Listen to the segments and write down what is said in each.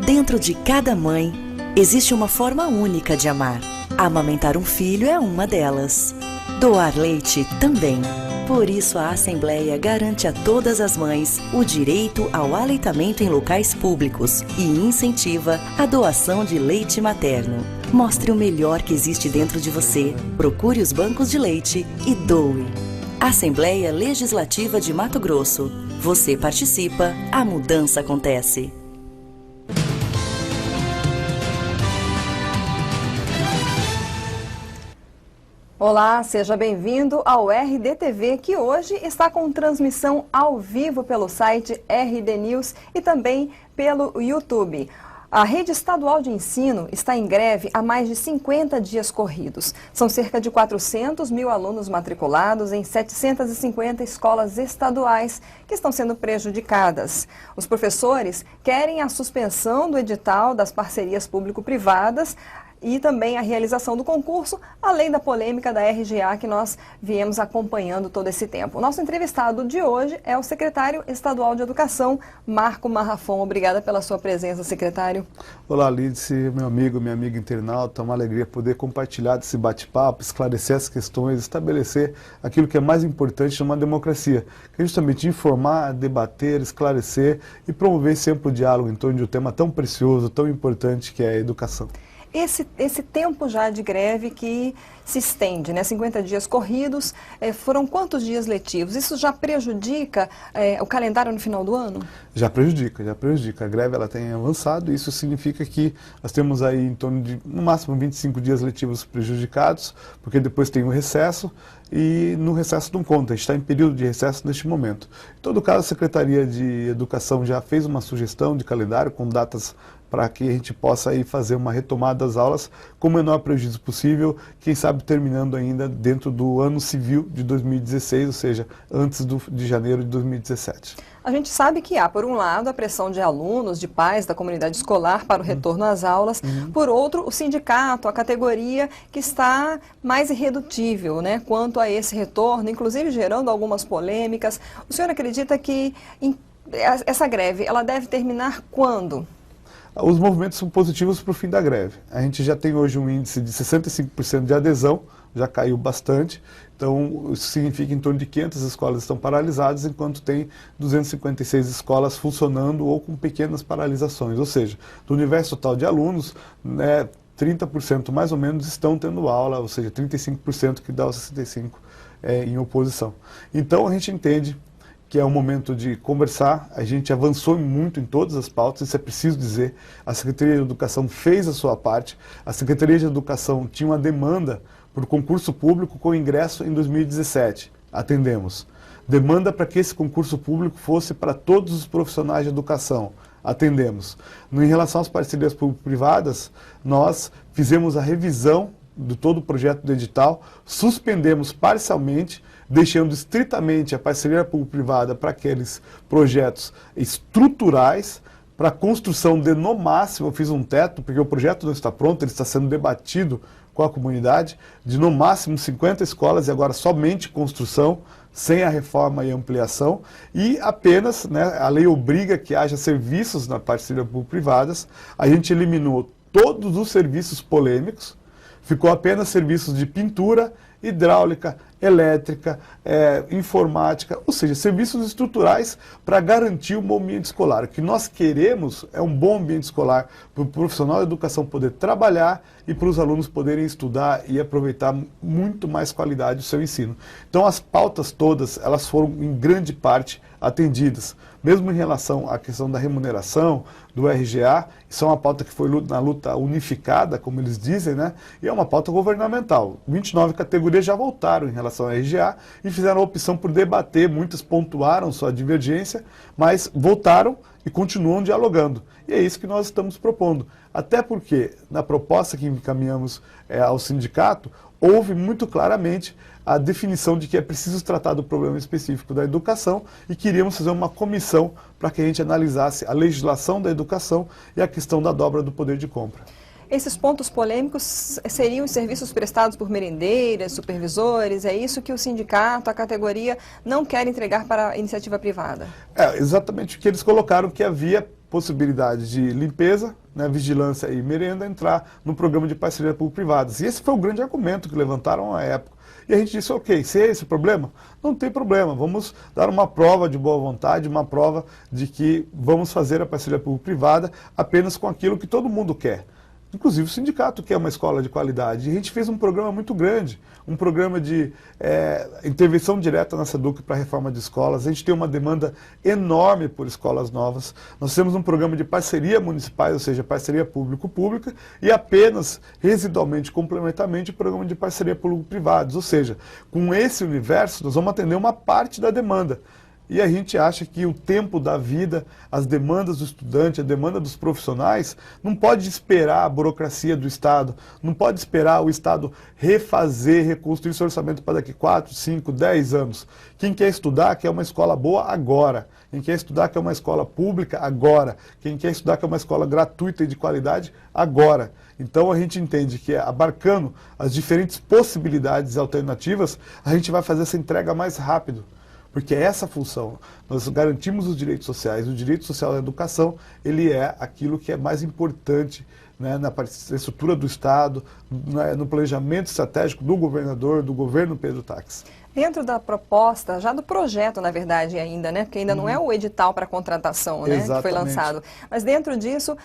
Dentro de cada mãe, existe uma forma única de amar. Amamentar um filho é uma delas. Doar leite também. Por isso, a Assembleia garante a todas as mães o direito ao aleitamento em locais públicos e incentiva a doação de leite materno. Mostre o melhor que existe dentro de você, procure os bancos de leite e doe. Assembleia Legislativa de Mato Grosso. Você participa, a mudança acontece. Olá, seja bem-vindo ao RDTV, que hoje está com transmissão ao vivo pelo site RD News e também pelo YouTube. A Rede Estadual de Ensino está em greve há mais de 50 dias corridos. São cerca de 400 mil alunos matriculados em 750 escolas estaduais que estão sendo prejudicadas. Os professores querem a suspensão do edital das parcerias público-privadas e também a realização do concurso, além da polêmica da RGA que nós viemos acompanhando todo esse tempo. O nosso entrevistado de hoje é o secretário estadual de Educação, Marco Marrafon. Obrigada pela sua presença, secretário. Olá, Lídice, meu amigo, minha amiga internauta. É uma alegria poder compartilhar desse bate-papo, esclarecer as questões, estabelecer aquilo que é mais importante numa democracia, que é justamente informar, debater, esclarecer e promover sempre o diálogo em torno de um tema tão precioso, tão importante que é a educação. Esse tempo já de greve que se estende, né? 50 dias corridos, foram quantos dias letivos? Isso já prejudica o calendário no final do ano? Já prejudica, já prejudica. A greve ela tem avançado e isso significa que nós temos aí em torno de, no máximo, 25 dias letivos prejudicados, porque depois tem o recesso e no recesso não conta, a gente está em período de recesso neste momento. Em todo caso, a Secretaria de Educação já fez uma sugestão de calendário com datas para que a gente possa aí fazer uma retomada das aulas com o menor prejuízo possível, quem sabe terminando ainda dentro do ano civil de 2016, ou seja, antes de janeiro de 2017. A gente sabe que há, por um lado, a pressão de alunos, de pais da comunidade escolar para o retorno às aulas, por outro, o sindicato, a categoria que está mais irredutível, né, quanto a esse retorno, inclusive gerando algumas polêmicas. O senhor acredita que essa greve ela deve terminar quando? Os movimentos são positivos para o fim da greve. A gente já tem hoje um índice de 65% de adesão, já caiu bastante, então isso significa que em torno de 500 escolas estão paralisadas, enquanto tem 256 escolas funcionando ou com pequenas paralisações, ou seja, do universo total de alunos, né, 30% mais ou menos estão tendo aula, ou seja, 35% que dá os 65% em oposição. Então a gente entende que é o momento de conversar, a gente avançou muito em todas as pautas, isso é preciso dizer, a Secretaria de Educação fez a sua parte, a Secretaria de Educação tinha uma demanda por concurso público com ingresso em 2017, atendemos. Demanda para que esse concurso público fosse para todos os profissionais de educação, atendemos. Em relação às parcerias público-privadas, nós fizemos a revisão de todo o projeto do edital, suspendemos parcialmente, deixando estritamente a parceria público-privada para aqueles projetos estruturais, para a construção de, no máximo, eu fiz um teto, porque o projeto não está pronto, ele está sendo debatido com a comunidade, de no máximo 50 escolas e agora somente construção, sem a reforma e ampliação, e apenas, né, a lei obriga que haja serviços na parceria público-privadas, a gente eliminou todos os serviços polêmicos, ficou apenas serviços de pintura, hidráulica, elétrica, informática, ou seja, serviços estruturais para garantir um bom ambiente escolar. O que nós queremos é um bom ambiente escolar para o profissional da educação poder trabalhar e para os alunos poderem estudar e aproveitar muito mais qualidade do seu ensino. Então as pautas todas, elas foram em grande parte atendidas. Mesmo em relação à questão da remuneração, do RGA, isso é uma pauta que foi na luta unificada, como eles dizem, né? E é uma pauta governamental. 29 categorias já voltaram em relação ao RGA e fizeram a opção por debater, muitas pontuaram sua divergência, mas voltaram e continuam dialogando. E é isso que nós estamos propondo. Até porque, na proposta que encaminhamos ao sindicato, houve muito claramente a definição de que é preciso tratar do problema específico da educação e queríamos fazer uma comissão para que a gente analisasse a legislação da educação e a questão da dobra do poder de compra. Esses pontos polêmicos seriam os serviços prestados por merendeiras, supervisores, é isso que o sindicato, a categoria, não quer entregar para a iniciativa privada? É exatamente o que eles colocaram, que havia possibilidade de limpeza, né, vigilância e merenda entrar no programa de parceria público-privadas. E esse foi o grande argumento que levantaram à época. E a gente disse, ok, se é esse o problema, não tem problema, vamos dar uma prova de boa vontade, uma prova de que vamos fazer a parceria público-privada apenas com aquilo que todo mundo quer. Inclusive o sindicato quer uma escola de qualidade. E a gente fez um programa muito grande, um programa de intervenção direta na SEDUC para a reforma de escolas. A gente tem uma demanda enorme por escolas novas. Nós temos um programa de parceria municipais, ou seja, parceria público-pública, e apenas, residualmente, complementarmente, o programa de parceria público-privados. Ou seja, com esse universo, nós vamos atender uma parte da demanda. E a gente acha que o tempo da vida, as demandas do estudante, a demanda dos profissionais, não pode esperar a burocracia do Estado, não pode esperar o Estado refazer, reconstruir seu orçamento para daqui 4, 5, 10 anos. Quem quer estudar quer uma escola boa agora. Quem quer estudar quer uma escola pública agora. Quem quer estudar quer uma escola gratuita e de qualidade agora. Então a gente entende que abarcando as diferentes possibilidades e alternativas, a gente vai fazer essa entrega mais rápido. Porque é essa a função. Nós garantimos os direitos sociais. O direito social da educação, ele é aquilo que é mais importante, né, na estrutura do Estado, no planejamento estratégico do governador, do governo Pedro Taques. Dentro da proposta, já do projeto, na verdade, ainda, né? Porque ainda não é o edital para contratação, né, que foi lançado. Mas dentro disso,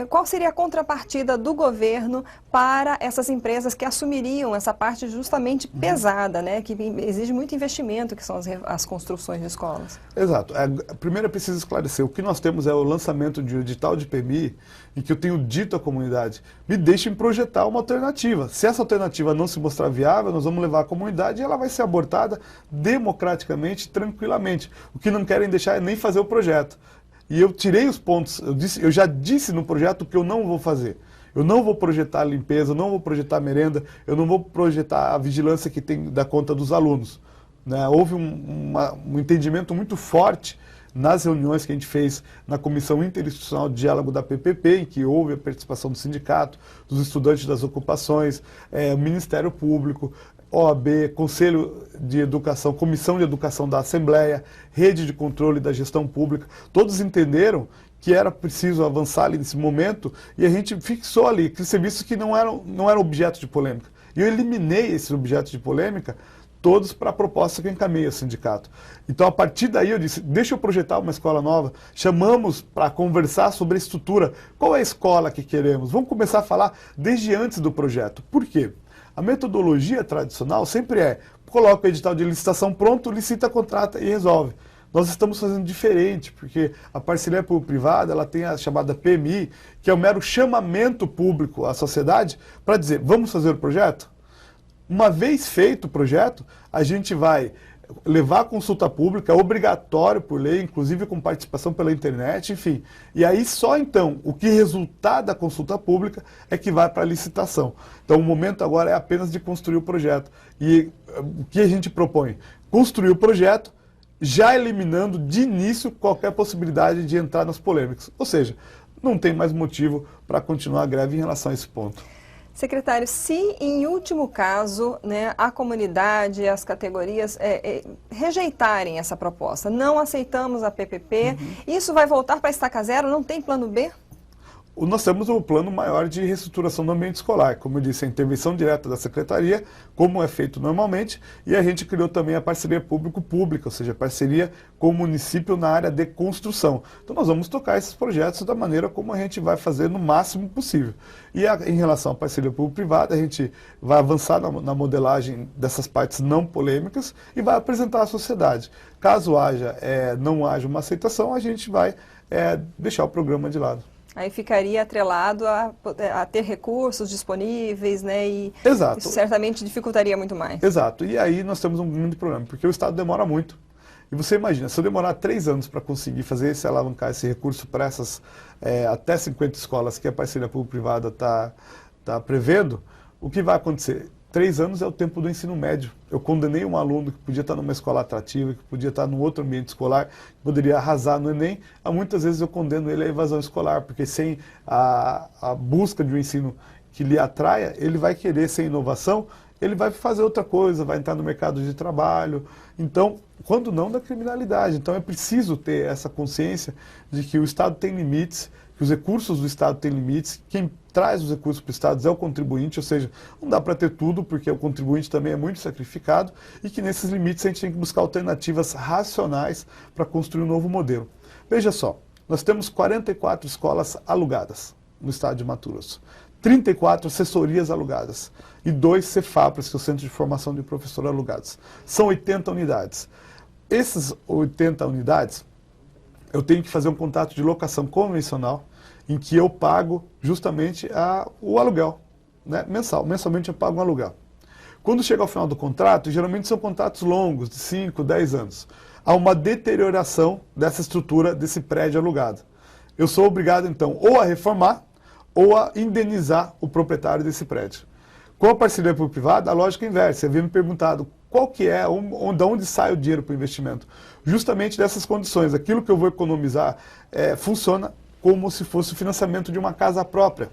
qual seria a contrapartida do governo para essas empresas que assumiriam essa parte justamente pesada, né? Que exige muito investimento, que são as construções de escolas. Exato. Primeiro é preciso esclarecer. O que nós temos é o lançamento de um edital de PMI, em que eu tenho dito à comunidade, me deixem projetar uma alternativa. Se essa alternativa não se mostrar viável, nós vamos levar a comunidade e ela vai ser abortada democraticamente, tranquilamente. O que não querem deixar é nem fazer o projeto. E eu tirei os pontos, eu já disse no projeto o que eu não vou fazer. Eu não vou projetar a limpeza, eu não vou projetar a merenda, eu não vou projetar a vigilância que tem da conta dos alunos. Né? Houve um entendimento muito forte nas reuniões que a gente fez na Comissão Interinstitucional de Diálogo da PPP, em que houve a participação do sindicato, dos estudantes das ocupações, o Ministério Público, OAB, Conselho de Educação, Comissão de Educação da Assembleia, Rede de Controle da Gestão Pública, todos entenderam que era preciso avançar ali nesse momento e a gente fixou ali aqueles serviços que não eram objeto de polêmica. E eu eliminei esses objetos de polêmica todos para a proposta que eu encaminhei ao sindicato. Então, a partir daí, eu disse, deixa eu projetar uma escola nova, chamamos para conversar sobre a estrutura, qual é a escola que queremos, vamos começar a falar desde antes do projeto. Por quê? A metodologia tradicional sempre coloca o edital de licitação pronto, licita, contrata e resolve. Nós estamos fazendo diferente, porque a parceria público-privada, ela tem a chamada PMI, que é um mero chamamento público à sociedade para dizer, vamos fazer o projeto? Uma vez feito o projeto, a gente vai levar a consulta pública, obrigatório por lei, inclusive com participação pela internet, enfim. E aí só então, o que resultar da consulta pública é que vai para a licitação. Então o momento agora é apenas de construir o projeto. E o que a gente propõe? Construir o projeto, já eliminando de início qualquer possibilidade de entrar nas polêmicas. Ou seja, não tem mais motivo para continuar a greve em relação a esse ponto. Secretário, se em último caso, né, a comunidade, as categorias rejeitarem essa proposta, não aceitamos a PPP, isso vai voltar para a estaca zero? Não tem plano B? Nós temos o plano maior de reestruturação do ambiente escolar, como eu disse, a intervenção direta da Secretaria, como é feito normalmente, e a gente criou também a parceria público-pública, ou seja, parceria com o município na área de construção. Então nós vamos tocar esses projetos da maneira como a gente vai fazer no máximo possível. E em relação à parceria público-privada, a gente vai avançar na modelagem dessas partes não polêmicas e vai apresentar à sociedade. Caso não haja uma aceitação, a gente vai deixar o programa de lado. Aí ficaria atrelado a ter recursos disponíveis, né? E Exato. Isso certamente dificultaria muito mais. Exato. E aí nós temos um grande problema, porque o Estado demora muito. E você imagina, se eu demorar 3 anos para conseguir alavancar esse recurso para essas até 50 escolas que a parceria público-privada está prevendo, o que vai acontecer? 3 anos é o tempo do ensino médio. Eu condenei um aluno que podia estar numa escola atrativa, que podia estar num outro ambiente escolar, que poderia arrasar no Enem. Muitas vezes eu condeno ele à evasão escolar, porque sem a busca de um ensino que lhe atraia, ele vai querer, sem inovação, ele vai fazer outra coisa, vai entrar no mercado de trabalho. Então, quando não, da criminalidade. Então é preciso ter essa consciência de que o Estado tem limites, que os recursos do Estado têm limites, quem traz os recursos para o Estado é o contribuinte, ou seja, não dá para ter tudo, porque o contribuinte também é muito sacrificado, e que nesses limites a gente tem que buscar alternativas racionais para construir um novo modelo. Veja só, nós temos 44 escolas alugadas no estado de Mato Grosso, 34 assessorias alugadas e 2 Cefapres, que é o Centro de Formação de Professor alugados. São 80 unidades. Essas 80 unidades, eu tenho que fazer um contrato de locação convencional, em que eu pago justamente o aluguel, né, mensal. Mensalmente eu pago um aluguel. Quando chega ao final do contrato, geralmente são contratos longos, de 5, 10 anos. Há uma deterioração dessa estrutura, desse prédio alugado. Eu sou obrigado, então, ou a reformar, ou a indenizar o proprietário desse prédio. Com a parceria público-privada, a lógica é inversa. Você havia me perguntado qual que é, de onde sai o dinheiro para o investimento. Justamente dessas condições. Aquilo que eu vou economizar funciona como se fosse o financiamento de uma casa própria.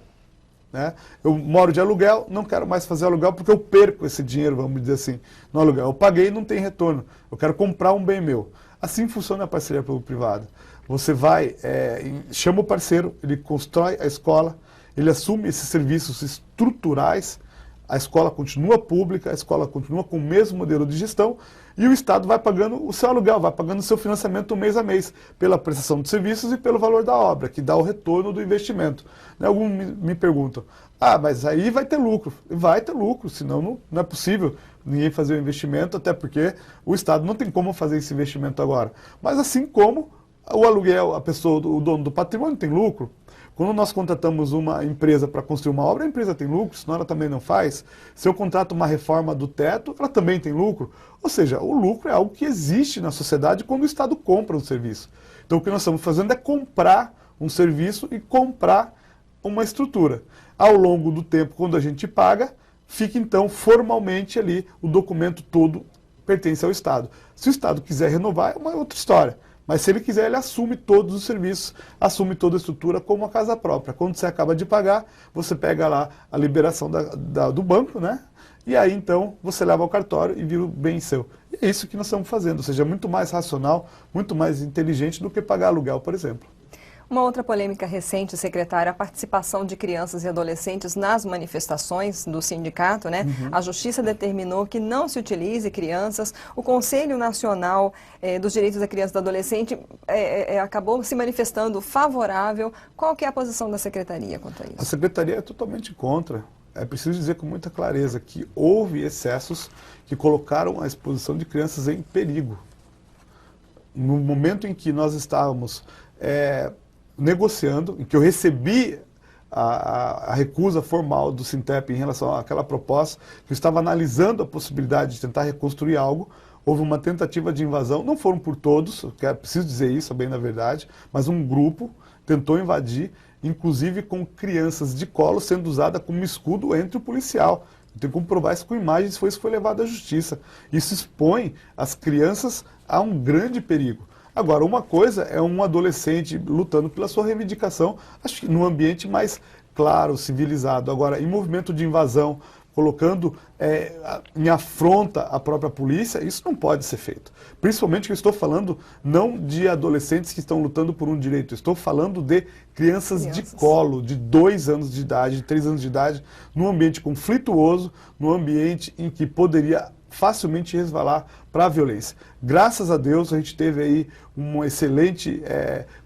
Né? Eu moro de aluguel, não quero mais fazer aluguel porque eu perco esse dinheiro, vamos dizer assim, no aluguel. Eu paguei e não tem retorno. Eu quero comprar um bem meu. Assim funciona a parceria público-privada. Você vai, chama o parceiro, ele constrói a escola, ele assume esses serviços estruturais, a escola continua pública, a escola continua com o mesmo modelo de gestão e o Estado vai pagando o seu aluguel, vai pagando o seu financiamento mês a mês, pela prestação de serviços e pelo valor da obra, que dá o retorno do investimento. Alguns me perguntam, mas aí vai ter lucro. Vai ter lucro, senão não é possível ninguém fazer o investimento, até porque o Estado não tem como fazer esse investimento agora. Mas assim como o aluguel, a pessoa, o dono do patrimônio tem lucro. Quando nós contratamos uma empresa para construir uma obra, a empresa tem lucro, senão ela também não faz. Se eu contrato uma reforma do teto, ela também tem lucro. Ou seja, o lucro é algo que existe na sociedade quando o Estado compra um serviço. Então o que nós estamos fazendo é comprar um serviço e comprar uma estrutura. Ao longo do tempo, quando a gente paga, fica então formalmente ali, o documento todo pertence ao Estado. Se o Estado quiser renovar, é uma outra história. Mas se ele quiser, ele assume todos os serviços, assume toda a estrutura como a casa própria. Quando você acaba de pagar, você pega lá a liberação do banco, né? E aí, então, você leva ao cartório e vira o bem seu. E é isso que nós estamos fazendo, ou seja, é muito mais racional, muito mais inteligente do que pagar aluguel, por exemplo. Uma outra polêmica recente, secretária, a participação de crianças e adolescentes nas manifestações do sindicato, né? A Justiça determinou que não se utilize crianças. O Conselho Nacional dos Direitos da Criança e do Adolescente acabou se manifestando favorável. Qual que é a posição da Secretaria quanto a isso? A Secretaria é totalmente contra. É preciso dizer com muita clareza que houve excessos que colocaram a exposição de crianças em perigo. No momento em que nós estávamos negociando, em que eu recebi a recusa formal do Sintep em relação àquela proposta, que eu estava analisando a possibilidade de tentar reconstruir algo, houve uma tentativa de invasão, não foram por todos, eu preciso dizer isso, bem na verdade, mas um grupo tentou invadir, inclusive com crianças de colo sendo usada como escudo entre o policial. Eu tenho como provar isso com imagens, isso foi levado à justiça. Isso expõe as crianças a um grande perigo. Agora, uma coisa é um adolescente lutando pela sua reivindicação, acho que num ambiente mais claro, civilizado. Agora, em movimento de invasão, colocando em afronta a própria polícia, isso não pode ser feito. Principalmente que eu estou falando não de adolescentes que estão lutando por um direito, eu estou falando de crianças de colo, de 2 anos de idade, de 3 anos de idade, num ambiente conflituoso, num ambiente em que poderia facilmente resvalar para a violência. Graças a Deus, a gente teve aí uma excelente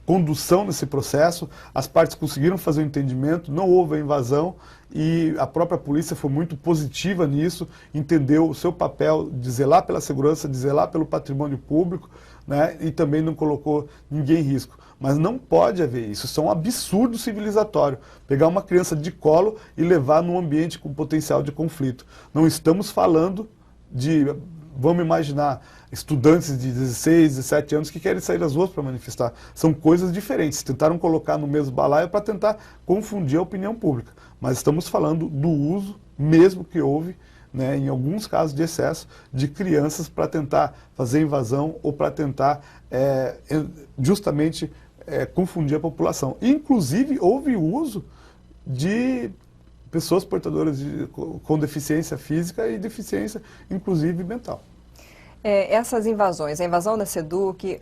condução nesse processo, as partes conseguiram fazer o entendimento, não houve a invasão e a própria polícia foi muito positiva nisso, entendeu o seu papel de zelar pela segurança, de zelar pelo patrimônio público, né, e também não colocou ninguém em risco. Mas não pode haver isso, isso é um absurdo civilizatório, pegar uma criança de colo e levar num ambiente com potencial de conflito. Não estamos falando de, vamos imaginar, estudantes de 16, 17 anos que querem sair das ruas para manifestar. São coisas diferentes. Tentaram colocar no mesmo balaio para tentar confundir a opinião pública. Mas estamos falando do uso, mesmo que houve, né, em alguns casos de excesso, de crianças para tentar fazer invasão ou para tentar justamente confundir a população. Inclusive, houve o uso de pessoas portadoras com deficiência física e deficiência, inclusive, mental. Essas invasões, a invasão da SEDUC,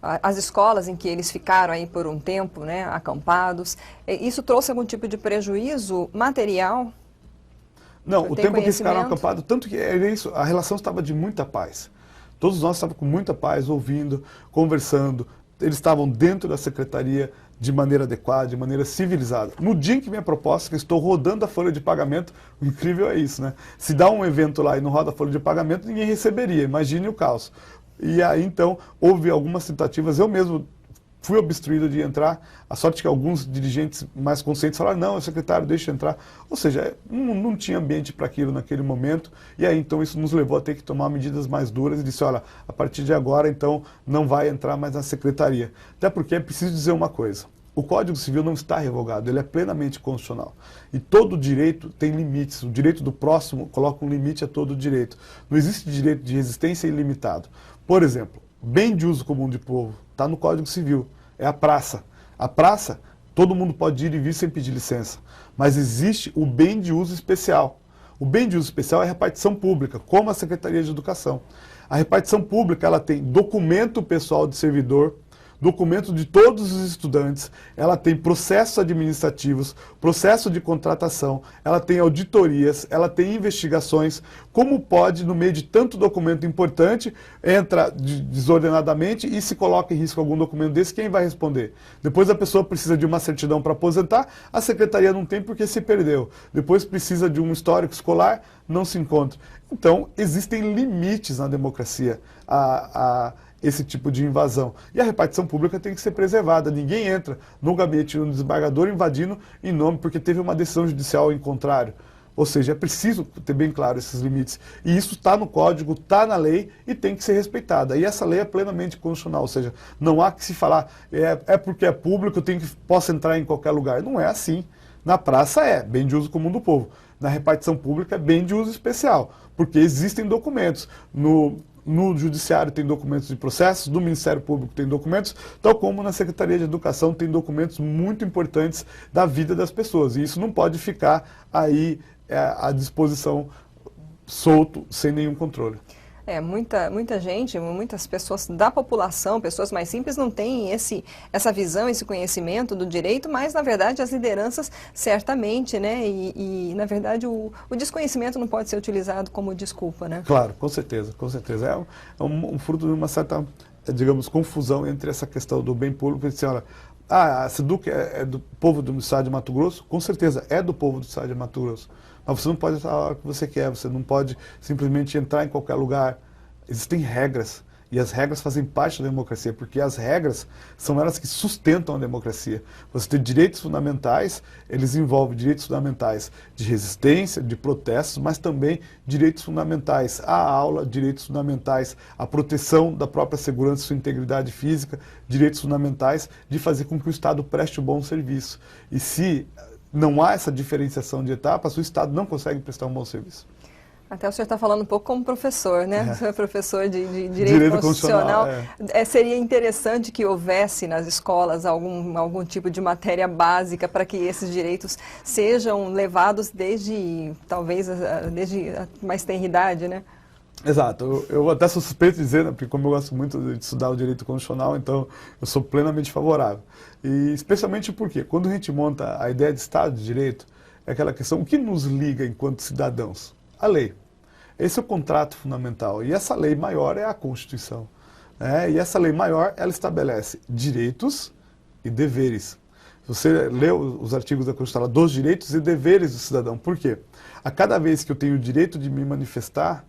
as escolas em que eles ficaram aí por um tempo, né, acampados, isso trouxe algum tipo de prejuízo material? Não, o tempo que eles ficaram acampados, tanto que era isso, a relação estava de muita paz. Todos nós estávamos com muita paz, ouvindo, conversando, eles estavam dentro da secretaria de maneira adequada, de maneira civilizada. No dia em que minha proposta, que eu estou rodando a folha de pagamento, o incrível é isso, né? Se dá um evento lá e não roda a folha de pagamento, ninguém receberia, imagine o caos. E aí, então, houve algumas tentativas, eu mesmo fui obstruído de entrar, a sorte que alguns dirigentes mais conscientes falaram, não, secretário, deixa eu entrar. Ou seja, não tinha ambiente para aquilo naquele momento, e aí, então, isso nos levou a ter que tomar medidas mais duras e disse, olha, a partir de agora, então, não vai entrar mais na secretaria. Até porque é preciso dizer uma coisa, o Código Civil não está revogado, ele é plenamente constitucional. E todo direito tem limites, o direito do próximo coloca um limite a todo direito. Não existe direito de resistência ilimitado. Por exemplo, bem de uso comum de povo, está no Código Civil, é a praça. A praça, todo mundo pode ir e vir sem pedir licença, mas existe o bem de uso especial. O bem de uso especial é a repartição pública, como a Secretaria de Educação. A repartição pública, ela tem documento pessoal de servidor, documento de todos os estudantes, ela tem processos administrativos, processo de contratação, ela tem auditorias, ela tem investigações. Como pode, no meio de tanto documento importante, entra desordenadamente e se coloca em risco algum documento desse, quem vai responder? Depois a pessoa precisa de uma certidão para aposentar, a secretaria não tem porque se perdeu. Depois precisa de um histórico escolar, não se encontra. Então, existem limites na democracia a esse tipo de invasão. E a repartição pública tem que ser preservada. Ninguém entra no gabinete de um desembargador invadindo em nome porque teve uma decisão judicial em contrário. Ou seja, é preciso ter bem claro esses limites. E isso está no código, está na lei e tem que ser respeitada. E essa lei é plenamente constitucional. Ou seja, não há que se falar, porque é público, posso entrar em qualquer lugar. Não é assim. Na praça é bem de uso comum do povo. Na repartição pública é bem de uso especial, porque existem documentos. No Judiciário tem documentos de processos, no Ministério Público tem documentos, tal como na Secretaria de Educação tem documentos muito importantes da vida das pessoas. E isso não pode ficar aí à disposição solto, sem nenhum controle. Muita gente, muitas pessoas da população, pessoas mais simples, não têm essa visão, esse conhecimento do direito, mas, na verdade, as lideranças certamente, né? E na verdade, o desconhecimento não pode ser utilizado como desculpa, né? Claro, com certeza, com certeza. É um fruto de uma certa, digamos, confusão entre essa questão do bem público e dizer, olha, a SEDUC é do povo do estado de Mato Grosso? Com certeza, é do povo do estado de Mato Grosso. Mas você não pode falar o que você quer, você não pode simplesmente entrar em qualquer lugar. Existem regras, e as regras fazem parte da democracia, porque as regras são elas que sustentam a democracia. Você tem direitos fundamentais, eles envolvem direitos fundamentais de resistência, de protestos, mas também direitos fundamentais à aula, direitos fundamentais à proteção da própria segurança e sua integridade física, direitos fundamentais de fazer com que o Estado preste um bom serviço. E se não há essa diferenciação de etapas, o Estado não consegue prestar um bom serviço. Até o senhor está falando um pouco como professor, né? O senhor é professor de Direito Constitucional. Seria interessante que houvesse nas escolas algum tipo de matéria básica para que esses direitos sejam levados desde a mais tenra idade, né? Exato. Eu até sou suspeito de dizer, né, porque como eu gosto muito de estudar o direito constitucional, então eu sou plenamente favorável. E especialmente porque quando a gente monta a ideia de Estado de Direito, é aquela questão, o que nos liga enquanto cidadãos? A lei. Esse é o contrato fundamental. E essa lei maior é a Constituição. Né? E essa lei maior, ela estabelece direitos e deveres. Se você lê os artigos da Constituição, ela dos direitos e deveres do cidadão. Por quê? A cada vez que eu tenho o direito de me manifestar,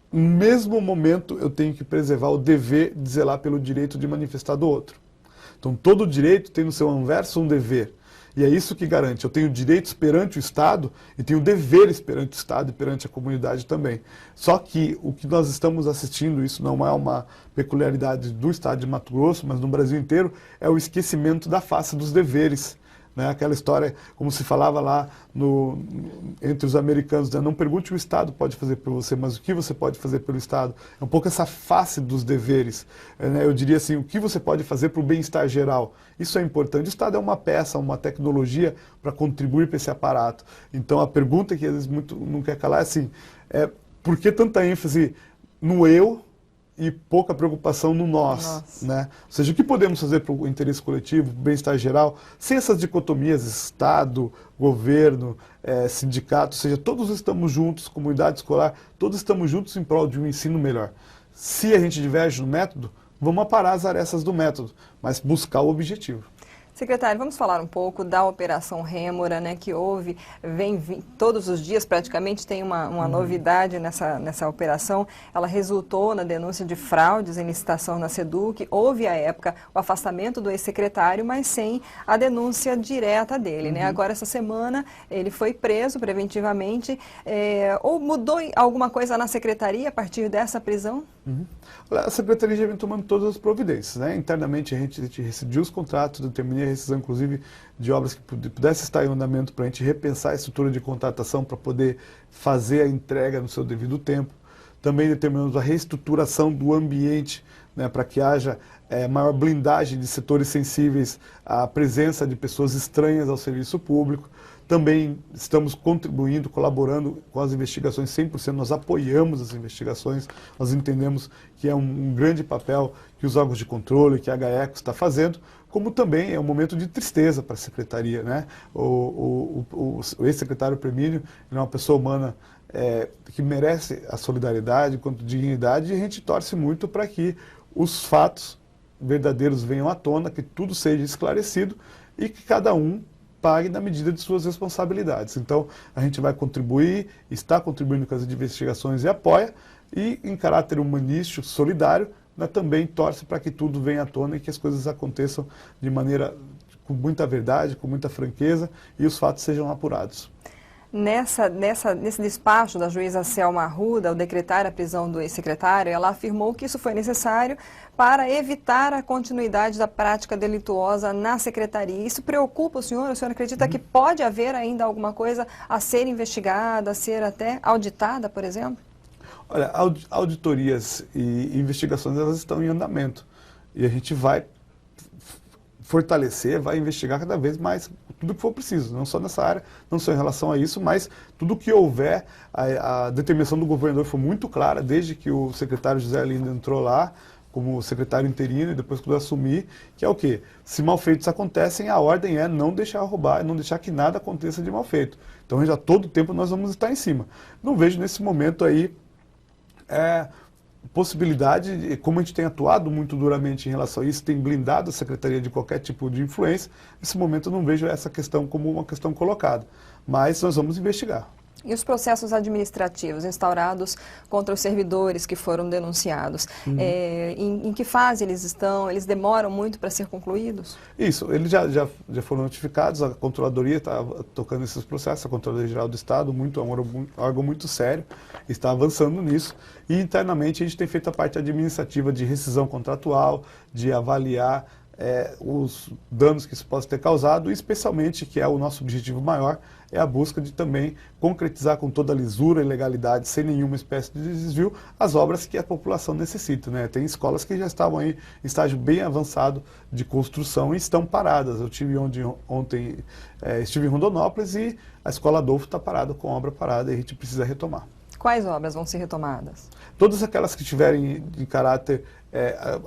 no mesmo momento eu tenho que preservar o dever de zelar pelo direito de manifestar do outro. Então todo direito tem no seu anverso um dever. E é isso que garante. Eu tenho direitos perante o Estado e tenho deveres perante o Estado e perante a comunidade também. Só que o que nós estamos assistindo, isso não é uma peculiaridade do Estado de Mato Grosso, mas no Brasil inteiro, é o esquecimento da face dos deveres. né? Aquela história, como se falava lá entre os americanos, né? Não pergunte o que o Estado pode fazer por você, mas o que você pode fazer pelo Estado. É um pouco essa face dos deveres. Né? Eu diria assim, o que você pode fazer para o bem-estar geral. Isso é importante. O Estado é uma peça, uma tecnologia para contribuir para esse aparato. Então a pergunta que às vezes muito não quer calar é assim, por que tanta ênfase no eu e pouca preocupação no nós, né? Ou seja, o que podemos fazer para o interesse coletivo, para o bem-estar geral, sem essas dicotomias, Estado, governo, sindicato, ou seja, todos estamos juntos, comunidade escolar, todos estamos juntos em prol de um ensino melhor. Se a gente diverge no método, vamos aparar as arestas do método, mas buscar o objetivo. Secretário, vamos falar um pouco da Operação Rêmora, né, que vem todos os dias praticamente, tem uma novidade nessa operação. Ela resultou na denúncia de fraudes em licitação na SEDUC. Houve, à época, o afastamento do ex-secretário, mas sem a denúncia direta dele. Né? Agora, essa semana, ele foi preso preventivamente. Ou mudou alguma coisa na secretaria a partir dessa prisão? A secretaria já vem tomando todas as providências, né? Internamente a gente rescindiu os contratos, determinei a rescisão, inclusive, de obras que pudessem estar em andamento para a gente repensar a estrutura de contratação para poder fazer a entrega no seu devido tempo. Também determinamos a reestruturação do ambiente, né, para que haja maior blindagem de setores sensíveis à presença de pessoas estranhas ao serviço público. Também estamos contribuindo, colaborando com as investigações 100%, nós apoiamos as investigações, nós entendemos que é um grande papel que os órgãos de controle, que a GAECO está fazendo, como também é um momento de tristeza para a Secretaria, né? O ex-secretário Premínio é uma pessoa humana que merece a solidariedade quanto dignidade, e a gente torce muito para que os fatos verdadeiros venham à tona, que tudo seja esclarecido e que cada um pague na medida de suas responsabilidades. Então, a gente vai contribuir, está contribuindo com as investigações e apoia, e em caráter humanístico, solidário, mas também torce para que tudo venha à tona e que as coisas aconteçam de maneira com muita verdade, com muita franqueza, e os fatos sejam apurados. Nesse despacho da juíza Selma Arruda, ao decretar a prisão do ex-secretário, ela afirmou que isso foi necessário para evitar a continuidade da prática delituosa na secretaria. Isso preocupa o senhor? O senhor acredita que pode haver ainda alguma coisa a ser investigada, a ser até auditada, por exemplo? Olha, auditorias e investigações, elas estão em andamento. E a gente vai fortalecer, vai investigar cada vez mais tudo que for preciso, não só nessa área, não só em relação a isso, mas tudo que houver. A determinação do governador foi muito clara, desde que o secretário José Lindo entrou lá, como secretário interino, e depois quando assumir, que é o quê? Se malfeitos acontecem, a ordem é não deixar roubar, não deixar que nada aconteça de malfeito. Então, já todo tempo nós vamos estar em cima. Não vejo nesse momento aí possibilidade, como a gente tem atuado muito duramente em relação a isso, tem blindado a Secretaria de qualquer tipo de influência, nesse momento eu não vejo essa questão como uma questão colocada. Mas nós vamos investigar. E os processos administrativos instaurados contra os servidores que foram denunciados, em que fase eles estão? Eles demoram muito para ser concluídos? Isso, eles já foram notificados, a Controladoria está tocando esses processos, a Controladoria Geral do Estado, é um órgão muito sério, está avançando nisso. E internamente a gente tem feito a parte administrativa de rescisão contratual, de avaliar os danos que isso possa ter causado, e especialmente, que é o nosso objetivo maior, é a busca de também concretizar com toda a lisura e legalidade, sem nenhuma espécie de desvio, as obras que a população necessita, né? Tem escolas que já estavam aí em estágio bem avançado de construção e estão paradas. Eu tive ontem, estive em Rondonópolis, e a Escola Adolfo está parada, com obra parada, e a gente precisa retomar. Quais obras vão ser retomadas? Todas aquelas que estiverem em caráter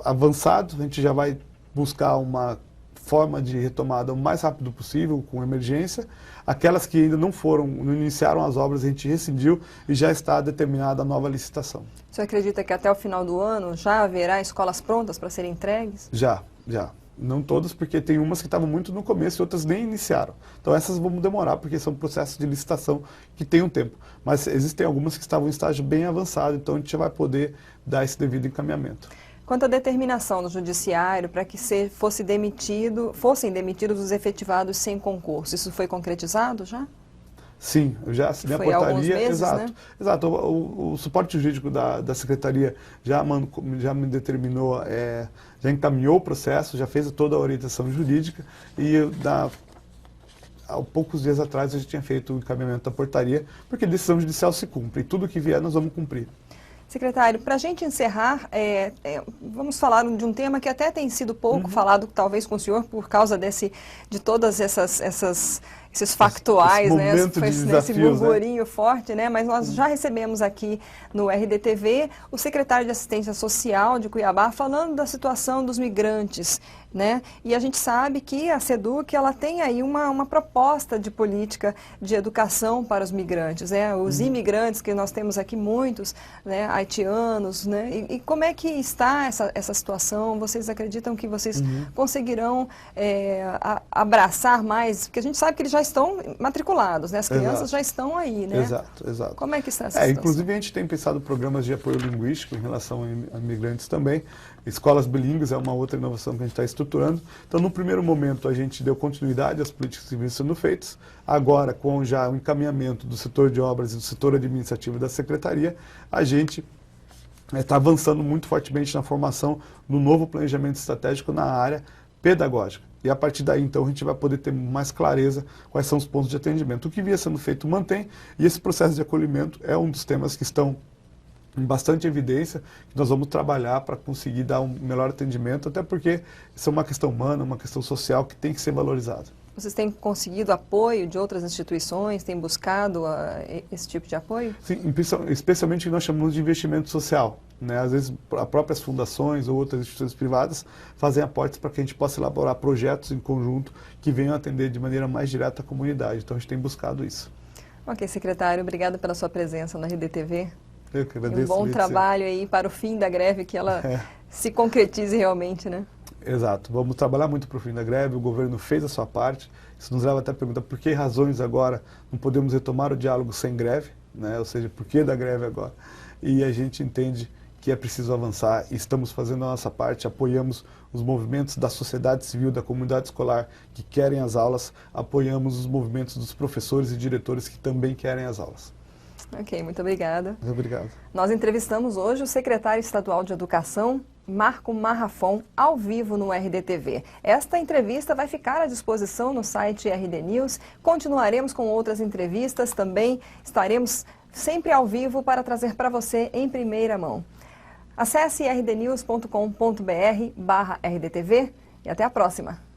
avançado, a gente já vai buscar uma forma de retomada o mais rápido possível, com emergência. Aquelas que ainda não iniciaram as obras, a gente rescindiu e já está determinada a nova licitação. O senhor acredita que até o final do ano já haverá escolas prontas para serem entregues? Já. Não todas, porque tem umas que estavam muito no começo e outras nem iniciaram. Então essas vão demorar, porque são processos de licitação que têm um tempo. Mas existem algumas que estavam em estágio bem avançado, então a gente já vai poder dar esse devido encaminhamento. Quanto à determinação do Judiciário para que fossem demitidos os efetivados sem concurso, isso foi concretizado já? Sim, eu já assinei a portaria. Alguns meses, exato, né? Exato. O suporte jurídico da Secretaria já me determinou, já encaminhou o processo, já fez toda a orientação jurídica, e há poucos dias atrás a gente tinha feito o encaminhamento da portaria, porque decisão judicial se cumpre, e tudo que vier nós vamos cumprir. Secretário, para a gente encerrar, vamos falar de um tema que até tem sido pouco falado, talvez com o senhor, por causa de todas esses factuais, né? Esse burburinho, né, forte, né? Mas nós já recebemos aqui no RDTV o secretário de Assistência Social de Cuiabá falando da situação dos migrantes, né? E a gente sabe que a SEDUC, ela tem aí uma proposta de política de educação para os migrantes, né? Os imigrantes, que nós temos aqui muitos, né? Haitianos, né? E como é que está essa situação? Vocês acreditam que vocês conseguirão abraçar mais? Porque a gente sabe que eles já estão matriculados, né? As crianças já estão aí, né? Exato. Como é que está essa situação? Inclusive a gente tem pensado programas de apoio linguístico em relação a imigrantes também. Escolas bilíngues é uma outra inovação que a gente está estruturando. Então, no primeiro momento, a gente deu continuidade às políticas que vinham sendo feitas. Agora, com já o encaminhamento do setor de obras e do setor administrativo da Secretaria, a gente está avançando muito fortemente na formação do novo planejamento estratégico na área pedagógica. E a partir daí, então, a gente vai poder ter mais clareza quais são os pontos de atendimento. O que vinha sendo feito mantém, e esse processo de acolhimento é um dos temas que estão em bastante evidência, que nós vamos trabalhar para conseguir dar um melhor atendimento, até porque isso é uma questão humana, uma questão social que tem que ser valorizada. Vocês têm conseguido apoio de outras instituições, têm buscado esse tipo de apoio? Sim, especialmente o que nós chamamos de investimento social, né? Às vezes, as próprias fundações ou outras instituições privadas fazem aportes para que a gente possa elaborar projetos em conjunto que venham atender de maneira mais direta a comunidade. Então, a gente tem buscado isso. Ok, secretário, obrigada pela sua presença na RDTV. Eu que agradeço. E um bom trabalho aí para o fim da greve, que ela se concretize realmente, né? Exato. Vamos trabalhar muito para o fim da greve, o governo fez a sua parte. Isso nos leva até a perguntar por que razões agora não podemos retomar o diálogo sem greve, né? Ou seja, por que da greve agora? E a gente entende que é preciso avançar e estamos fazendo a nossa parte, apoiamos os movimentos da sociedade civil, da comunidade escolar que querem as aulas, apoiamos os movimentos dos professores e diretores que também querem as aulas. Ok, muito obrigada. Muito obrigado. Nós entrevistamos hoje o secretário estadual de Educação, Marco Marrafon, ao vivo no RDTV. Esta entrevista vai ficar à disposição no site RD News. Continuaremos com outras entrevistas também. Estaremos sempre ao vivo para trazer para você em primeira mão. Acesse rdnews.com.br/rdtv e até a próxima.